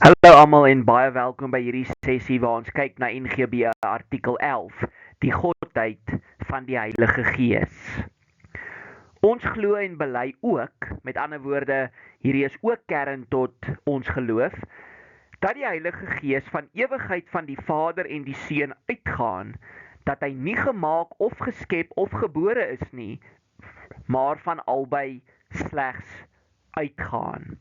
Hallo almal en baie welkom by hierdie sessie waar ons kyk na NGB artikel 11, die godheid van die Heilige Gees. Ons glo en bely ook, met ander woorde, hierdie is ook kern tot ons geloof, dat die Heilige Gees van ewigheid van die Vader en die Seun uitgaan, dat hy nie gemaak of geskep of gebore is nie, maar van albei slegs uitgaan.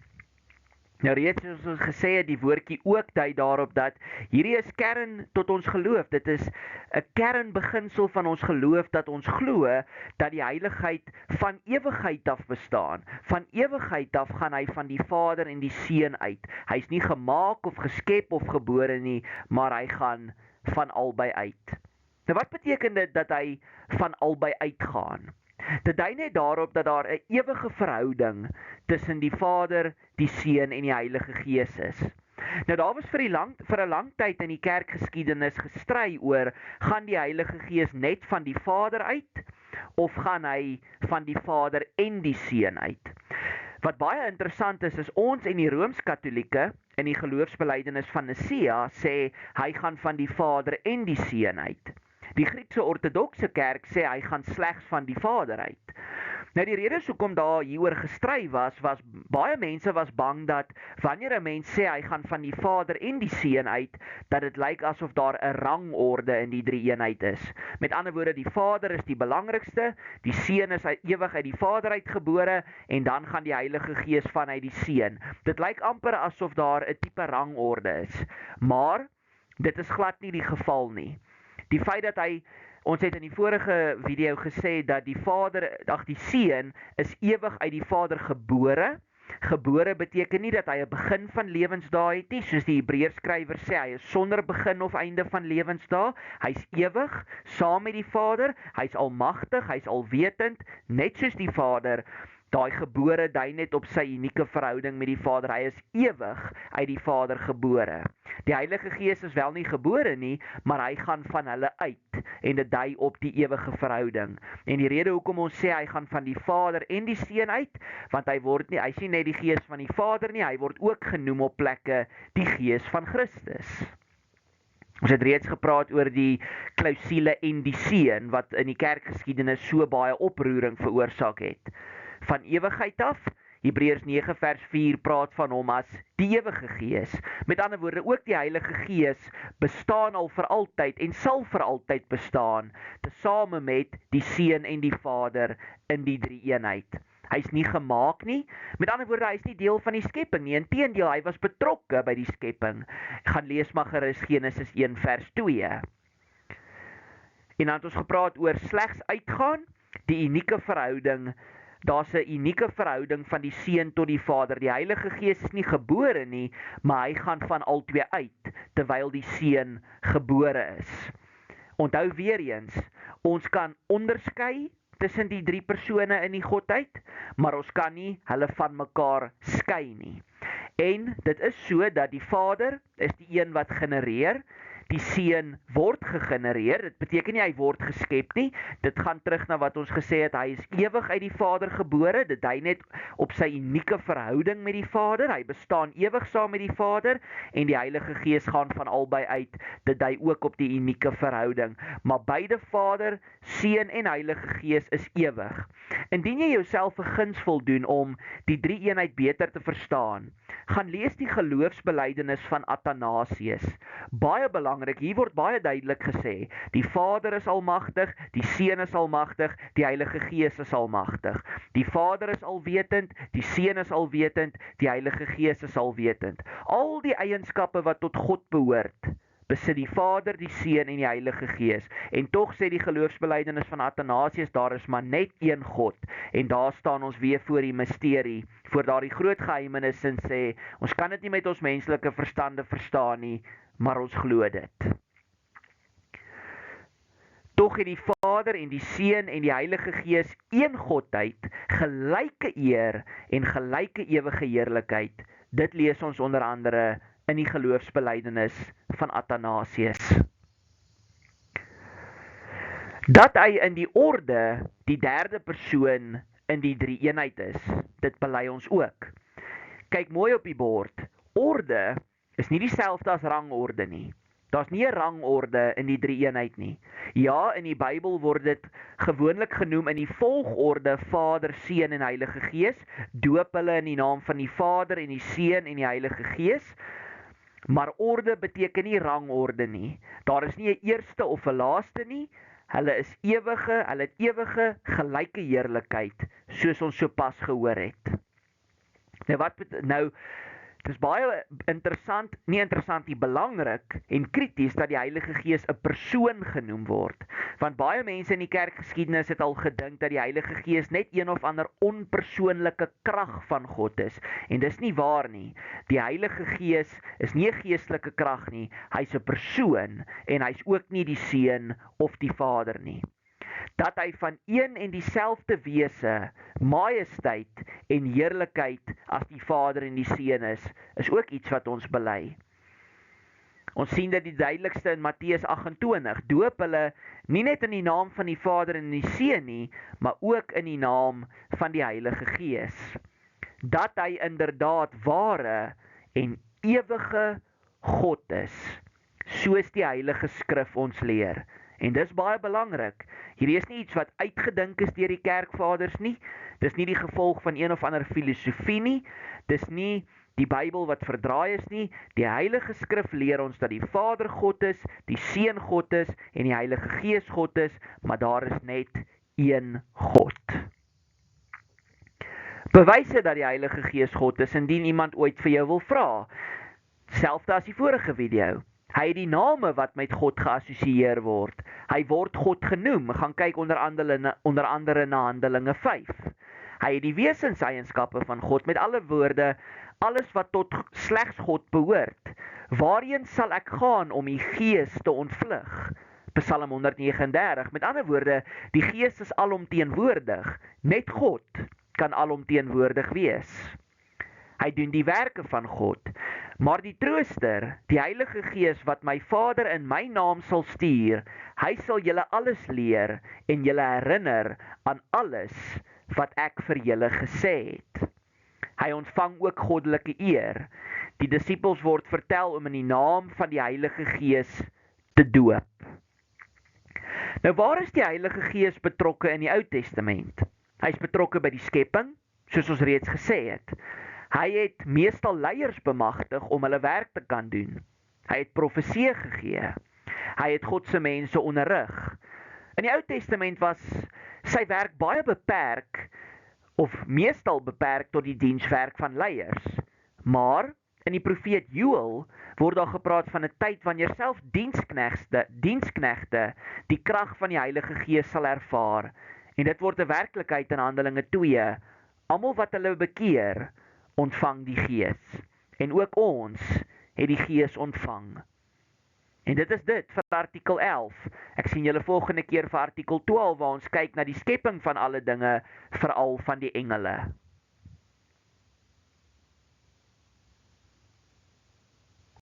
Nou reeds soos ons gesê het, die woordjie ook dui daarop dat hierdie is kern tot ons geloof. Dit is 'n kernbeginsel van ons geloof dat ons glo dat die heiligheid van ewigheid af bestaan. Van ewigheid af gaan hy van die Vader en die Seun uit. Hy's nie gemaak of geskep of gebore nie, maar hy gaan van albei uit. Nou wat beteken dit dat hy van albei uitgaan? Dit dui net daarop dat daar 'n ewige verhouding tussen die Vader, die Seun en die Heilige Gees is. Nou daar was vir 'n lang tyd in die kerkgeskiedenis gestry oor, gaan die Heilige Gees net van die Vader uit of gaan hy van die Vader en die Seun uit? Wat baie interessant is ons en die Rooms-Katolieke in die geloofsbelijdenis van Nicea sê hy gaan van die Vader en die Seun uit. Die Griekse ortodokse kerk sê hy gaan slegs van die Vader uit. Nou die rede hoekom daar hieroor gestry was baie mense was bang dat wanneer 'n mens sê hy gaan van die Vader en die Seun uit, dat dit lyk asof daar 'n rangorde in die drie-eenheid is. Met ander woorde, die Vader is die belangrikste, die Seun is ewig uit die Vader uitgebore en dan gaan die Heilige Gees vanuit die Seun. Dit lyk amper asof daar 'n tipe rangorde is, maar dit is glad nie die geval nie. Die feit dat ons het in die vorige video gesê dat die Seun is ewig uit die Vader gebore. Gebore beteken nie dat hy 'n begin van lewensdae het nie, soos die Hebreërskrywer sê, hy is sonder begin of einde van lewensdae. Hy's ewig saam met die Vader, hy's almagtig, hy's alwetend, net soos die Vader. Daai gebore dui net op sy unieke verhouding met die Vader. Hy is ewig uit die Vader gebore. Die Heilige Gees is wel nie gebore nie, maar hy gaan van hulle uit en dit dui op die ewige verhouding. En die rede hoekom ons sê hy gaan van die Vader en die Seun uit, want hy's nie net die Gees van die Vader nie, hy word ook genoem op plekke die Gees van Christus. Ons het reeds gepraat oor die klousule en die Seun wat in die kerkgeskiedenis so baie oproering veroorsaak het. Van ewigheid af, Hebreërs 9 vers 4 praat van hom as die ewige Gees. Met ander woorde, ook die Heilige Gees bestaan al vir altyd en sal vir altyd bestaan, tesame met die Seun en die Vader in die drie-eenheid. Hy's nie gemaak nie, met ander woorde, hy's nie deel van die skepping nie, inteendeel, hy was betrokke by die skepping. Ek gaan lees maar gerus Genesis 1 vers 2. En dan het ons gepraat oor slegs uitgaan, die unieke verhouding. Daar's 'n unieke verhouding van die Seun tot die Vader. Die Heilige Gees is nie gebore nie, maar hy gaan van albei uit, terwyl die Seun gebore is. Onthou weer eens, ons kan onderskei tussen die drie persone in die godheid, maar ons kan nie hulle van mekaar skei nie. En dit is so dat die Vader is die een wat genereer, die Seun word gegenereer, dit beteken nie hy word geskep nie, dit gaan terug na wat ons gesê het, hy is ewig uit die Vader gebore, dit dui net op sy unieke verhouding met die Vader, hy bestaan ewig saam met die Vader, en die Heilige Gees gaan van albei uit, dit dui ook op die unieke verhouding, maar beide Vader, Seun en Heilige Gees is ewig. Indien jy jouself 'n guns wil doen om die drie-eenheid beter te verstaan, gaan lees die geloofsbelijdenis van Athanasius. Baie belangrik, hier word baie duidelik gesê, die Vader is almagtig, die Seun is almagtig, die Heilige Gees is almagtig. Die Vader is alwetend, die Seun is alwetend, die Heilige Gees is alwetend. Al die eienskappe wat tot God behoort, besit die Vader, die Seun en die Heilige Gees. En tog sê die geloofsbelijdenis van Athanasius, daar is maar net een God. En daar staan ons weer voor die misterie, voor daardie groot geheimenis en sê, ons kan dit nie met ons menslike verstande verstaan nie, maar ons glo dit. Tog het die Vader en die Seun en die Heilige Gees een godheid, gelyke eer en gelyke ewige heerlikheid. Dit lees ons onder andere in die geloofsbelijdenis van Athanasius. Dat hy in die orde die derde persoon in die drie-eenheid is, dit bely ons ook. Kyk mooi op die bord. Orde is nie dieselfde as rangorde nie. Daar's nie 'n rangorde in die drie-eenheid nie. Ja, in die Bybel word dit gewoonlik genoem in die volgorde Vader, Seun en Heilige Gees. Doop hulle in die naam van die Vader en die Seun en die Heilige Gees. Maar orde beteken nie rangorde nie. Daar is nie 'n eerste of 'n laaste nie. Hulle het ewige gelyke heerlikheid, soos ons sopas gehoor het. Nou, dit is baie interessant, nie interessant nie, belangrik en krities dat die Heilige Gees 'n persoon genoem word. Want baie mense in die kerkgeskiedenis het al gedink dat die Heilige Gees net een of ander onpersoonlike krag van God is. En dis nie waar nie. Die Heilige Gees is nie 'n geestelike krag nie. Hy's 'n persoon en hy's ook nie die Seun of die Vader nie. Dat hy van een en dieselfde wese, majesteit en heerlikheid as die Vader en die Seun is ook iets wat ons bely. Ons sien dit die duidelikste in Matteus 28, doop hulle nie net in die naam van die Vader en die Seun nie, maar ook in die naam van die Heilige Gees. Dat hy inderdaad ware en ewige God is, soos die Heilige Skrif ons leer. En dis baie belangrik. Hierdie is nie iets wat uitgedink is deur die kerkvaders nie. Dis nie die gevolg van een of ander filosofie nie. Dis nie die Bybel wat verdraai is nie. Die Heilige Skrif leer ons dat die Vader God is, die Seun God is en die Heilige Gees God is, maar daar is net een God. Bewyse dat die Heilige Gees God is, indien iemand ooit vir jou wil vra. Selfs as die vorige video. Hy het die name wat met God geassosieer word. Hy word God genoem. Gaan kyk onder andere na Handelinge 5. Hy het die wesenseienskappe van God, met alle woorde, alles wat tot slegs God behoort. Waarheen sal ek gaan om die Gees te ontvlug? Psalm 139. Met ander woorde, die Gees is alomteenwoordig. Net God kan alomteenwoordig wees. Hy doen die werke van God. Maar die Trooster, die Heilige Gees wat my Vader in my naam sal stuur, hy sal julle alles leer en julle herinner aan alles wat ek vir julle gesê het. Hy ontvang ook goddelike eer. Die disippels word vertel om in die naam van die Heilige Gees te doop. Nou, waar is die Heilige Gees betrokke in die Ou Testament? Hy is betrokke by die skepping, soos ons reeds gesê het. Hy het meestal leiers bemagtig om hulle werk te kan doen. Hy het profeseë gegee. Hy het God se mense onderrig. In die Ou Testament was sy werk baie beperk, of meestal beperk tot die dienswerk van leiers. Maar in die profeet Joël word daar gepraat van 'n tyd wanneer self diensknegte die krag van die Heilige Gees sal ervaar. En dit word 'n werklikheid in Handelinge 2. Almal wat hulle bekeer, ontvang die Gees. En ook ons het die Gees ontvang. En dit is dit vir artikel 11. Ek sien julle volgende keer vir artikel 12, waar ons kyk na die skepping van alle dinge, veral van die engele.